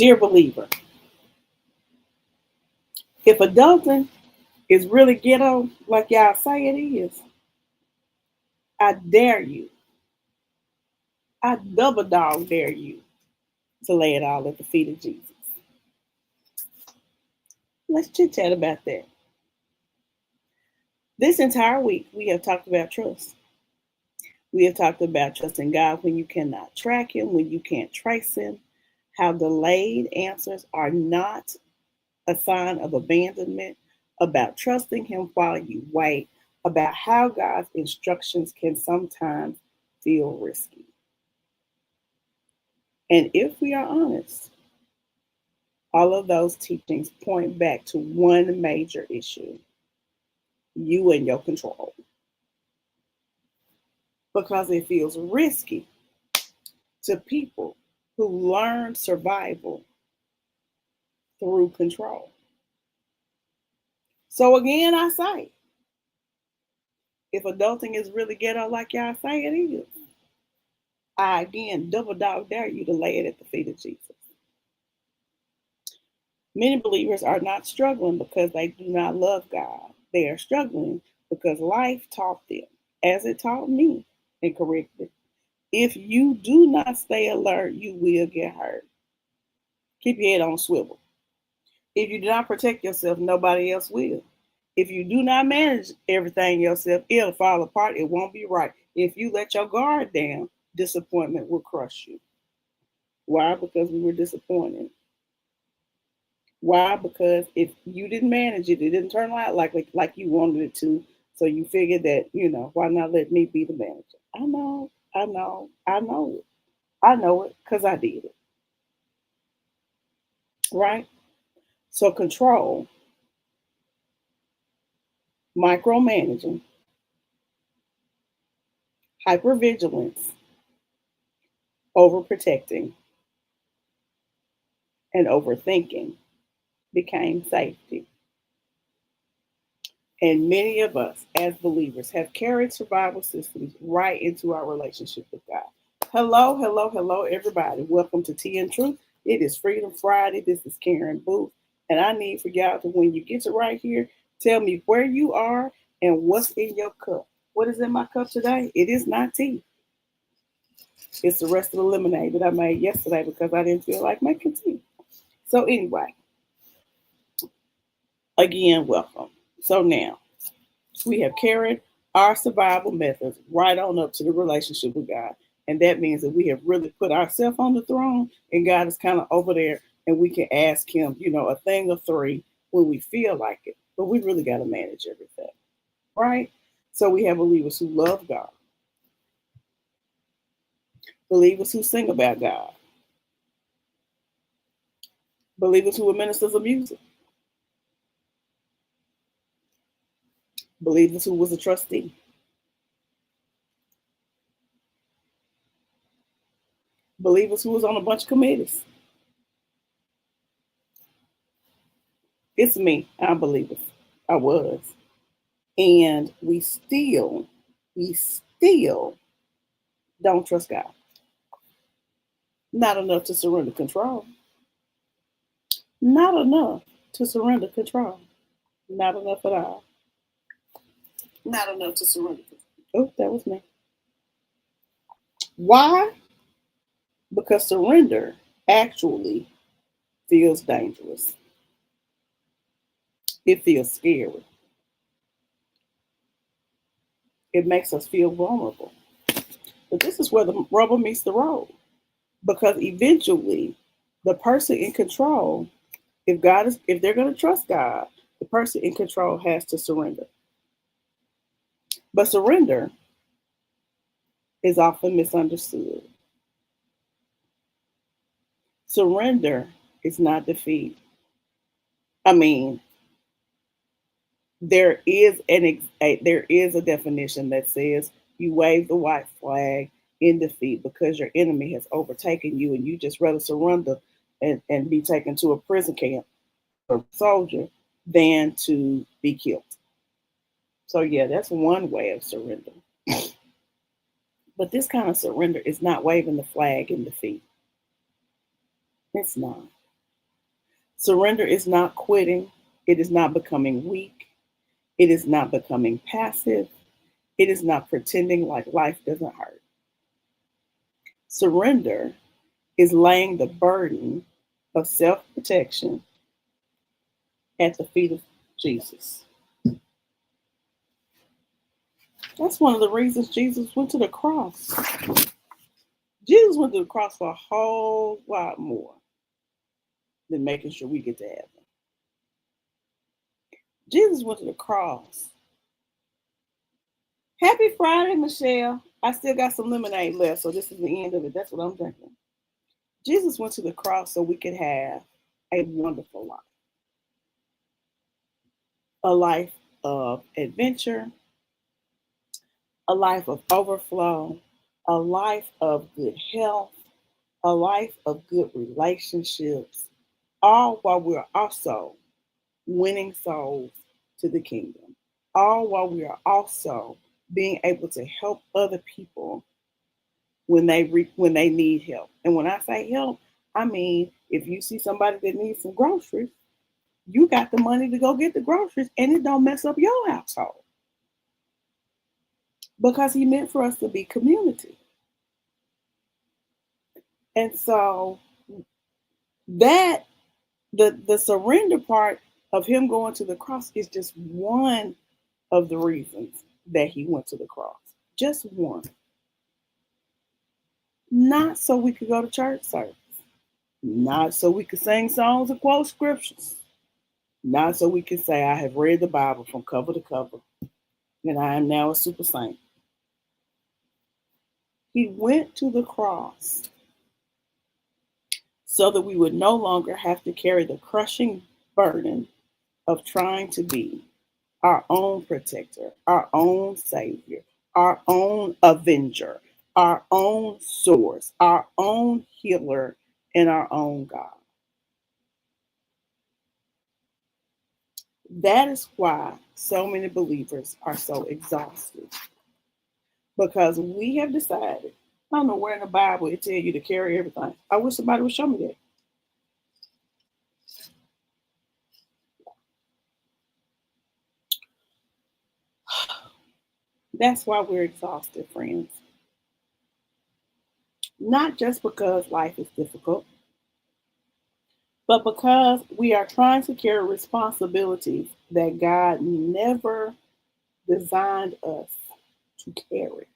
Dear believer, if adulting is really ghetto like y'all say it is, I dare you, I double dog dare you to lay it all at the feet of Jesus. Let's chit chat about that. This entire week, we have talked about trust. We have talked about trusting God when you cannot track Him, when you can't trace Him, how delayed answers are not a sign of abandonment, about trusting Him while you wait, about how God's instructions can sometimes feel risky. And if we are honest, all of those teachings point back to one major issue: you and your control. Because it feels risky to people who learned survival through control. So again, I say, if adulting is really ghetto like y'all say it is, I again double dog dare you to lay it at the feet of Jesus. Many believers are not struggling because they do not love God. They are struggling because life taught them, as it taught me, and corrected. If you do not stay alert, you will get hurt. Keep your head on swivel. If you do not protect yourself, nobody else will. If you do not manage everything yourself, it'll fall apart. It won't be right. If you let your guard down, disappointment will crush you. Why? Because we were disappointed. Why? Because if you didn't manage it, it didn't turn out like you wanted it to. So you figured that, why not let me be the manager? I know it. I know it because I did it. Right? So control, micromanaging, hypervigilance, overprotecting, and overthinking became safety. And many of us as believers have carried survival systems right into our relationship with God. Hello, everybody. Welcome to Tea and Truth. It is Freedom Friday. This is Karen Booth. And I need for y'all to, when you get to right here, tell me where you are and what's in your cup. What is in my cup today? It is not tea. It's the rest of the lemonade that I made yesterday because I didn't feel like making tea. So anyway, again, welcome. So now, we have carried our survival methods right on up to the relationship with God. And that means that we have really put ourselves on the throne and God is kind of over there and we can ask Him, a thing or three when we feel like it. But we really got to manage everything, right? So we have believers who love God, believers who sing about God, believers who are ministers of music, believers who was a trustee, believers who was on a bunch of committees. It's me. I'm believers. I was. And we still don't trust God. Not enough to surrender control. Not enough to surrender control. Not enough at all. Not enough to surrender control. Oh, that was me. Why? Because surrender actually feels dangerous. It feels scary. It makes us feel vulnerable. But this is where the rubber meets the road. Because eventually, the person in control, if they're going to trust God, the person in control has to surrender. But surrender is often misunderstood. Surrender is not defeat. I mean, there is a definition that says you wave the white flag in defeat because your enemy has overtaken you and you just rather surrender and be taken to a prison camp or soldier than to be killed. So yeah, that's one way of surrender. But this kind of surrender is not waving the flag in defeat. It's not. Surrender is not quitting. It is not becoming weak. It is not becoming passive. It is not pretending like life doesn't hurt. Surrender is laying the burden of self protection at the feet of Jesus. That's one of the reasons Jesus went to the cross. Jesus went to the cross for a whole lot more than making sure we get to heaven. Jesus went to the cross. Happy Friday, Michelle. I still got some lemonade left, so this is the end of it. That's what I'm drinking. Jesus went to the cross so we could have a wonderful life. A life of adventure, a life of overflow, a life of good health, a life of good relationships, all while we're also winning souls to the kingdom, all while we are also being able to help other people when they need help. And when I say help, I mean if you see somebody that needs some groceries, you got the money to go get the groceries, and it don't mess up your household because he meant for us to be community. And so that the surrender part of him going to the cross is just one of the reasons that he went to the cross. Just one. Not so we could go to church service. Not so we could sing songs and quote scriptures. Not so we could say, I have read the Bible from cover to cover, and I am now a super saint. He went to the cross so that we would no longer have to carry the crushing burden of trying to be our own protector, our own savior, our own avenger, our own source, our own healer, and our own God. That is why so many believers are so exhausted, because we have decided, I don't know where in the Bible it tells you to carry everything. I wish somebody would show me that. That's why we're exhausted, friends. Not just because life is difficult, but because we are trying to carry responsibilities that God never designed us to carry.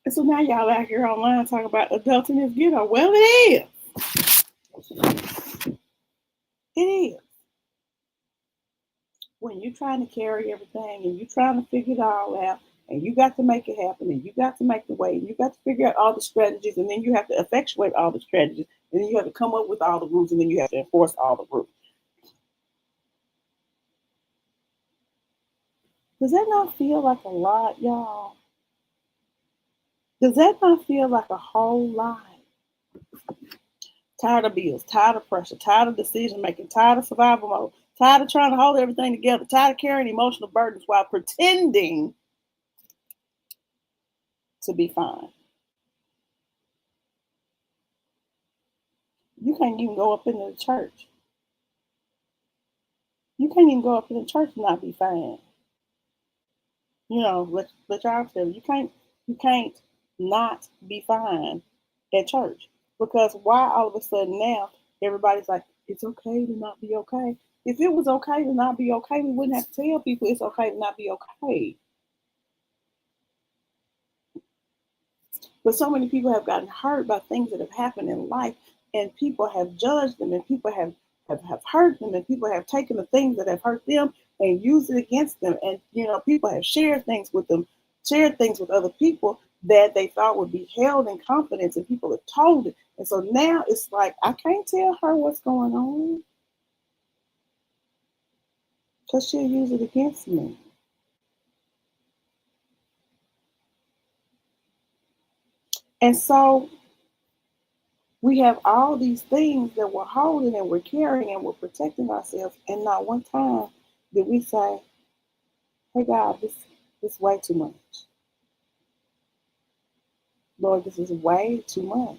And so now y'all out here online talking about adulting is ghetto. Well, it is. It is. When you're trying to carry everything and you're trying to figure it all out, and you got to make it happen, and you got to make the way, and you got to figure out all the strategies, and then you have to effectuate all the strategies, and then you have to come up with all the rules, and then you have to enforce all the rules. Does that not feel like a lot, y'all? Does that not feel like a whole lot? Tired of bills, tired of pressure, tired of decision making, tired of survival mode, tired of trying to hold everything together, tired of carrying emotional burdens while pretending to be fine. You can't even go up into the church. You can't even go up in the church and not be fine. Let y'all tell you can't not be fine at church. Because why all of a sudden now everybody's like, it's okay to not be okay. If it was okay to not be okay, we wouldn't have to tell people it's okay to not be okay. But so many people have gotten hurt by things that have happened in life, and people have judged them, and people have hurt them, and people have taken the things that have hurt them and used it against them. And people have shared things with them, shared things with other people that they thought would be held in confidence, and people have told it. And so now it's like, I can't tell her what's going on because she'll use it against me. And so we have all these things that we're holding and we're carrying and we're protecting ourselves. And not one time did we say, hey, God, this is way too much. Lord, this is way too much.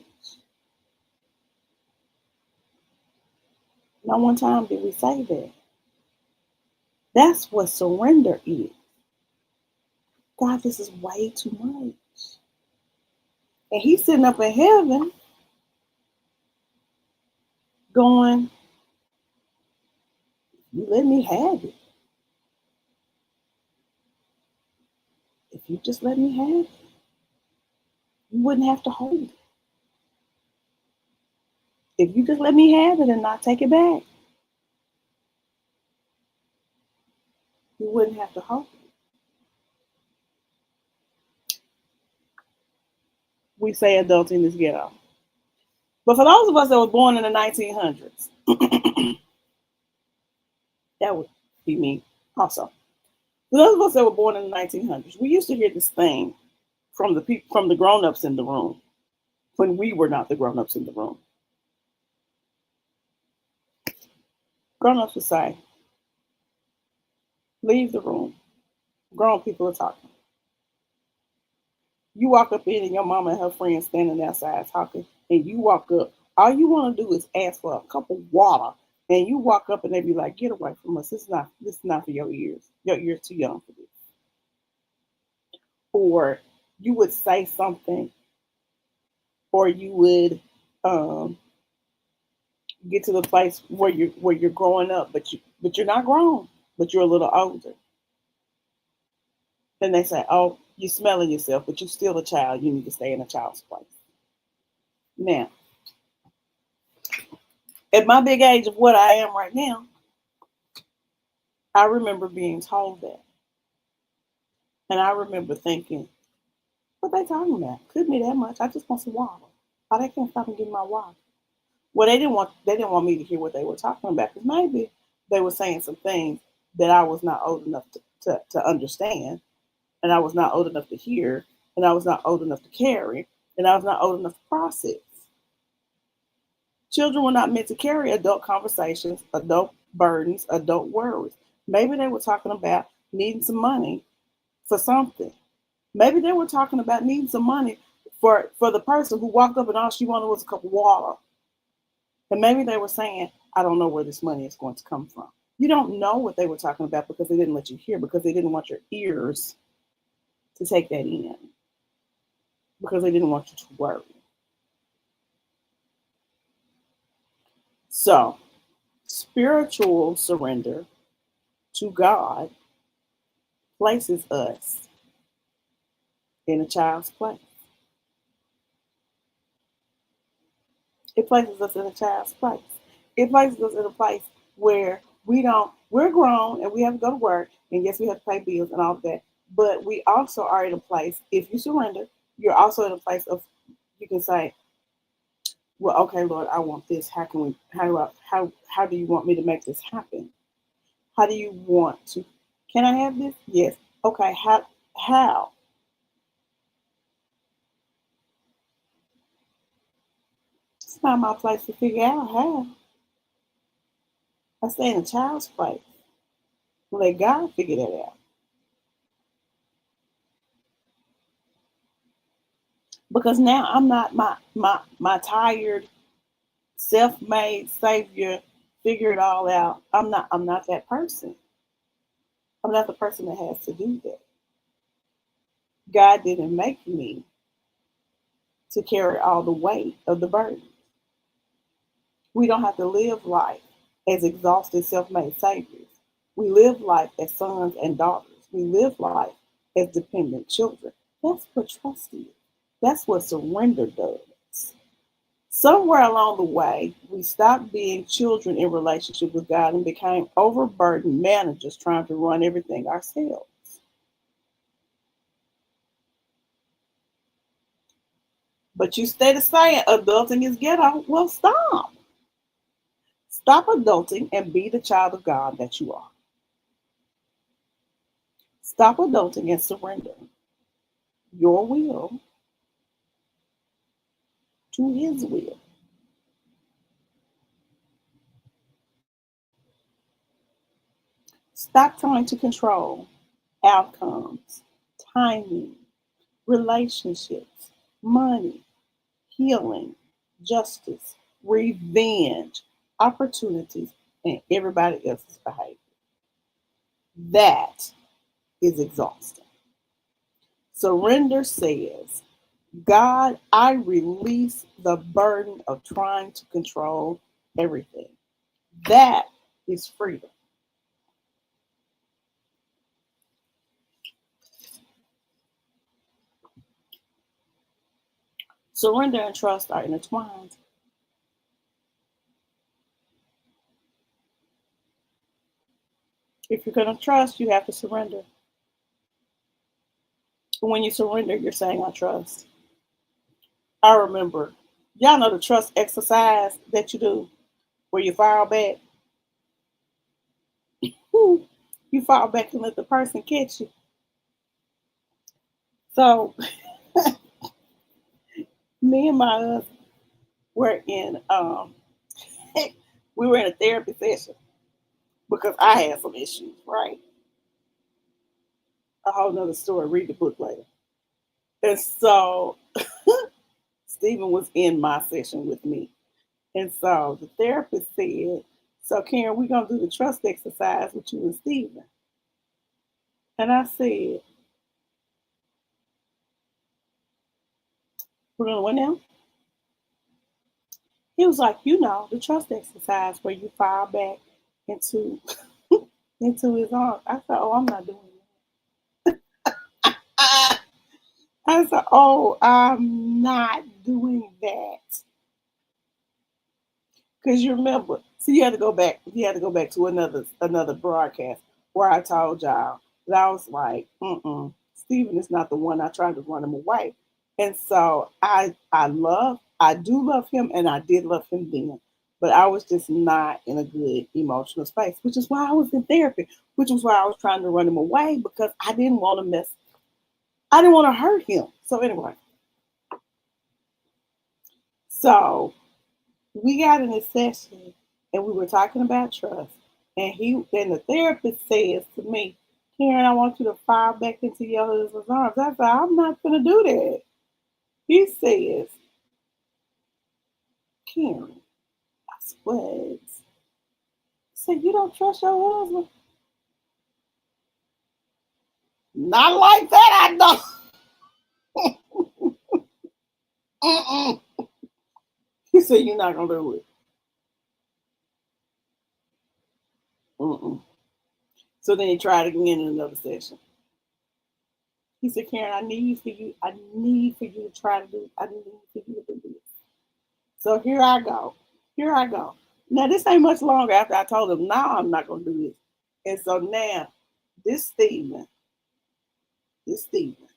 Not one time did we say that. That's what surrender is. God, this is way too much. And he's sitting up in heaven going, you let me have it. If you just let me have it, you wouldn't have to hold it. If you just let me have it and not take it back, you wouldn't have to hold it. We say adulting is ghetto. But for those of us that were born in the 1900s, that would be me also. For those of us that were born in the 1900s, we used to hear this thing from the grown-ups in the room when we were not the grown-ups in the room. Grown-ups would say, leave the room. Grown people are talking. You walk up in and your mama and her friends standing outside talking, and you walk up. All you want to do is ask for a cup of water, and you walk up and they be like, "Get away from us! This is not for your ears. Your ears too young for this." Or you would say something, or you would get to the place where you're growing up, but you're not grown, but you're a little older. Then they say, "Oh, you're smelling yourself, but you're still a child. You need to stay in a child's place." Now, at my big age of what I am right now, I remember being told that. And I remember thinking, what they talking about? Couldn't be that much. I just want some water. Why they can't stop and give me my water? Well, they didn't want me to hear what they were talking about, because maybe they were saying some things that I was not old enough to understand, and I was not old enough to hear, and I was not old enough to carry, and I was not old enough to process. Children were not meant to carry adult conversations, adult burdens, adult worries. Maybe they were talking about needing some money for something. Maybe they were talking about needing some money for the person who walked up and all she wanted was a cup of water. And maybe they were saying, I don't know where this money is going to come from. You don't know what they were talking about because they didn't let you hear, because they didn't want your ears to take that in, because they didn't want you to worry. So, spiritual surrender to God places us in a child's place. It places us in a child's place. It places us in a place where we're grown and we have to go to work, and yes, we have to pay bills and all of that. But we also are in a place, if you surrender, you're also in a place of, you can say, well, okay, Lord, I want this. How do you want me to make this happen? How do you want to, can I have this? Yes. Okay, how? It's not my place to figure out how. I stay in a child's place. Let God figure that out. Because now I'm not my tired, self-made savior, figure it all out. I'm not that person. I'm not the person that has to do that. God didn't make me to carry all the weight of the burden. We don't have to live life as exhausted, self-made saviors. We live life as sons and daughters. We live life as dependent children. That's what trust is. That's what surrender does. Somewhere along the way, we stopped being children in relationship with God and became overburdened managers trying to run everything ourselves. But you steady saying adulting is ghetto. Well, stop. Stop adulting and be the child of God that you are. Stop adulting and surrender your will to His will. Stop trying to control outcomes, timing, relationships, money, healing, justice, revenge, opportunities, and everybody else's behavior. That is exhausting. Surrender says, God, I release the burden of trying to control everything. That is freedom. Surrender and trust are intertwined. If you're going to trust, you have to surrender. When you surrender, you're saying, I trust. I remember, y'all know the trust exercise that you do where you fall back. Whew, you fall back and let the person catch you. So, me and my husband were in, we were in a therapy session because I had some issues, right? A whole nother story. Read the book later. And so, Stephen was in my session with me. And so the therapist said, so Karen, we're going to do the trust exercise with you and Stephen. And I said, we're going to what now? He was like, the trust exercise where you fall back into into his arms. I said, oh, I'm not doing that. I said, oh, I'm not doing that. Because you remember, so you had to go back. You had to go back to another broadcast where I told y'all that I was like, Stephen is not the one. I tried to run him away, and so I do love him, and I did love him then, but I was just not in a good emotional space, which is why I was in therapy, which was why I was trying to run him away because I didn't want to mess. I didn't want to hurt him. So anyway, so we got in a session and we were talking about trust. And the therapist says to me, Karen, I want you to fall back into your husband's arms. I said, I'm not gonna do that. He says, Karen, I swear. He said, you don't trust your husband? Not like that, I don't. Mm-mm. He said, you're not gonna do it. Mm-mm. So then he tried again in another session. He said, Karen, I need for you to try to do, I need for you to do this. So here I go. Here I go. Now this ain't much longer after I told him, no, I'm not gonna do this. And so now this Stephen, this Stephen,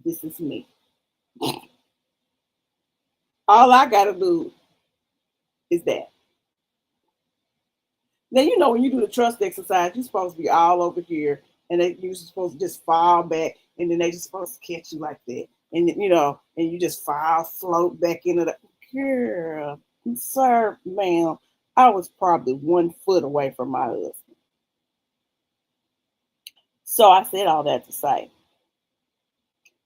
this is me. All I gotta do is that. Now you know when you do the trust exercise, you're supposed to be all over here, and you're supposed to just fall back, and then they just supposed to catch you like that, and and you just float back into the girl, sir, ma'am. I was probably 1 foot away from my husband. So I said all that to say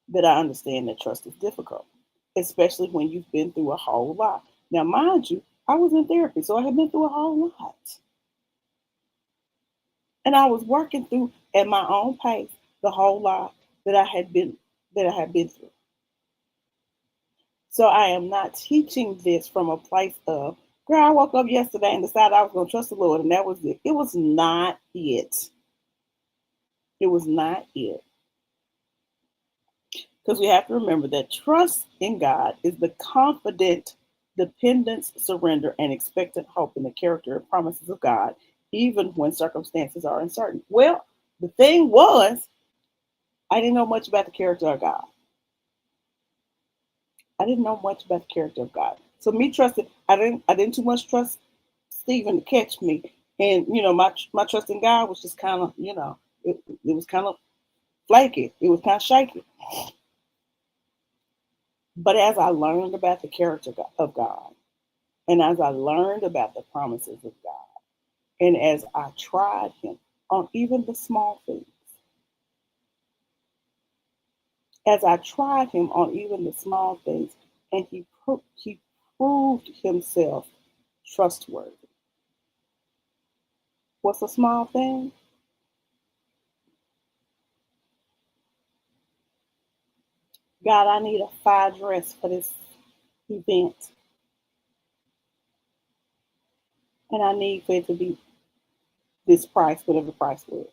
that I understand that trust is difficult, especially when you've been through a whole lot. Now, mind you, I was in therapy, so I had been through a whole lot. And I was working through at my own pace the whole lot that I had been through. So I am not teaching this from a place of, girl, I woke up yesterday and decided I was going to trust the Lord, and that was it. It was not it. It was not it. Because we have to remember that trust in God is the confident dependence, surrender, and expectant hope in the character and promises of God, even when circumstances are uncertain. Well, the thing was, I didn't know much about the character of God. I didn't know much about the character of God. So me trusting, I didn't too much trust Stephen to catch me. And my trust in God was just kind of, it was kind of flaky. It was kind of shaky. But as I learned about the character of God, and as I learned about the promises of God, and as I tried him on even the small things, as I tried him on even the small things, and he proved himself trustworthy. What's a small thing? God, I need a fire dress for this event, and I need for it to be this price, whatever the price was.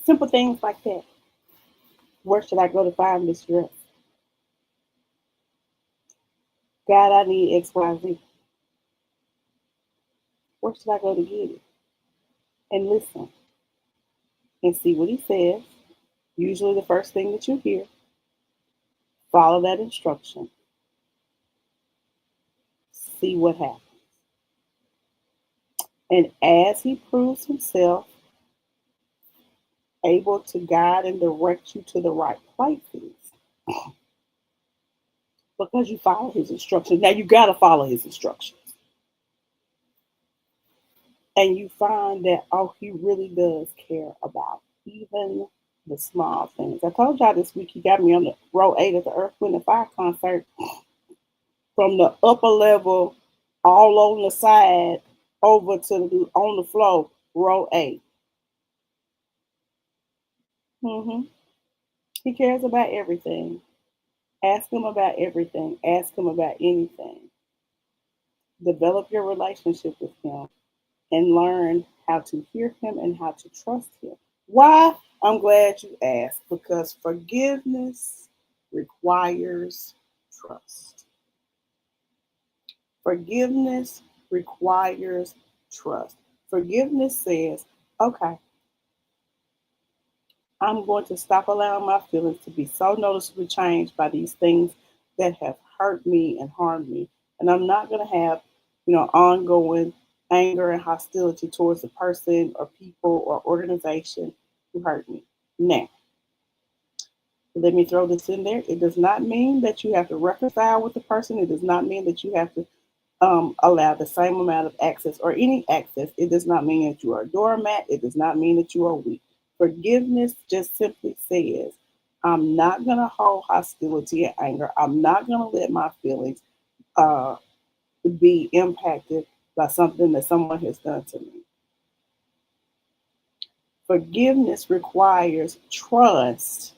Simple things like that. Where should I go to find this dress? God, I need XYZ. Where should I go to get it? And listen and see what he says. Usually the first thing that you hear, follow that instruction. See what happens. And as he proves himself able to guide and direct you to the right places, because you follow his instructions. Now you got to follow his instructions. And you find that, oh, he really does care about even the small things. I told y'all this week he got me on the row 8 at the Earth, Wind, and Fire concert, from the upper level all on the side over to on the floor, row 8. Mm-hmm. He cares about everything. Ask him about everything. Ask him about anything. Develop your relationship with him and learn how to hear him and how to trust him. Why? I'm glad you asked, because forgiveness requires trust. Forgiveness requires trust. Forgiveness says, okay, I'm going to stop allowing my feelings to be so noticeably changed by these things that have hurt me and harmed me. And I'm not going to have, ongoing anger and hostility towards the person or people or organization who hurt me. Now, let me throw this in there. It does not mean that you have to reconcile with the person. It does not mean that you have to allow the same amount of access or any access. It does not mean that you are a doormat. It does not mean that you are weak. Forgiveness just simply says, I'm not going to hold hostility and anger. I'm not going to let my feelings uh, be impacted by something that someone has done to me. Forgiveness requires trust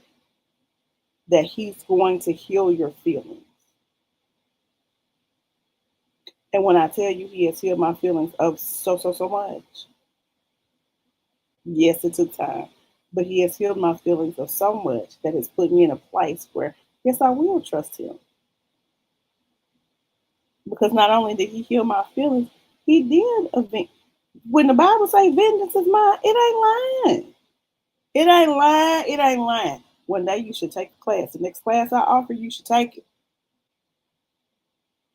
that he's going to heal your feelings. And when I tell you he has healed my feelings of so much, yes, it took time, but he has healed my feelings of so much that has put me in a place where, yes, I will trust him. Because not only did he heal my feelings, he did avenge. When the Bible says vengeance is mine, it ain't lying. It ain't lying. It ain't lying. One day you should take a class. The next class I offer, you should take it.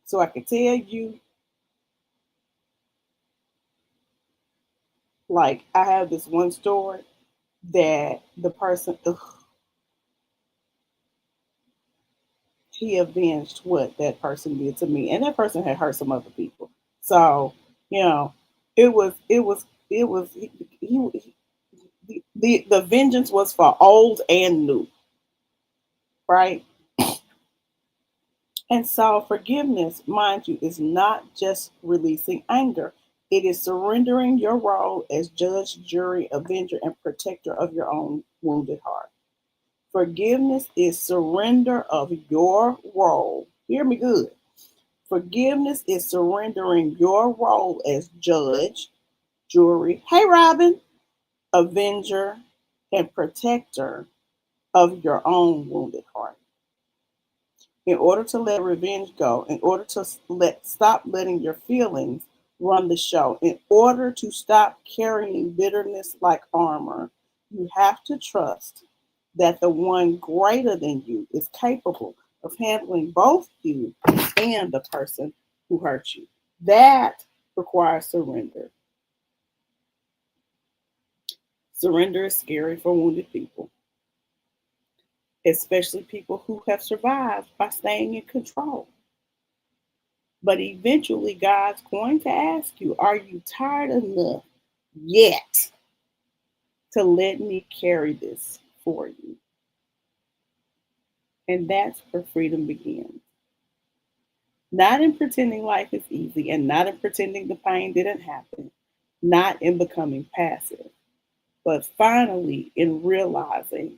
So I can tell you, like, I have this one story that the person, he avenged what that person did to me. And that person had hurt some other people. So, you know, the vengeance was for old and new, right? And so forgiveness, mind you, is not just releasing anger. It is surrendering your role as judge, jury, avenger, and protector of your own wounded heart. Forgiveness is surrender of your role. Hear me good. Forgiveness is surrendering your role as judge, jury, hey Robin, avenger, and protector of your own wounded heart. In order to let revenge go, in order to stop letting your feelings run the show, in order to stop carrying bitterness like armor, you have to trust that the one greater than you is capable of handling both you and the person who hurt you. That requires surrender. Surrender is scary for wounded people, especially people who have survived by staying in control. But eventually, God's going to ask you, are you tired enough yet to let me carry this for you? And that's where freedom begins. Not in pretending life is easy and not in pretending the pain didn't happen, not in becoming passive, but finally in realizing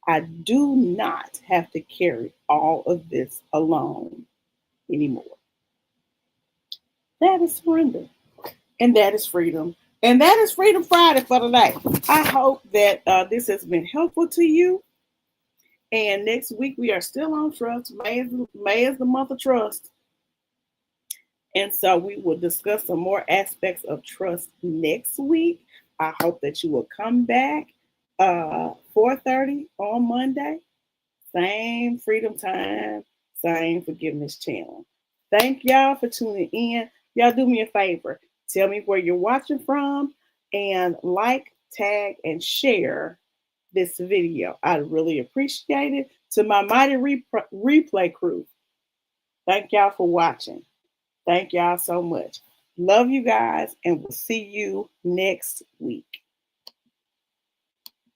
I do not have to carry all of this alone anymore. That is surrender. And that is freedom. And that is Freedom Friday for today. I hope that this has been helpful to you. And next week we are still on trust. May is the month of trust. And so we will discuss some more aspects of trust next week. I hope that you will come back 4:30 on Monday. Same freedom time, same forgiveness channel. Thank y'all for tuning in. Y'all do me a favor. Tell me where you're watching from and like, tag, and share this video. I'd really appreciate it. To my mighty replay crew, thank y'all for watching. Thank y'all so much. Love you guys, and we'll see you next week.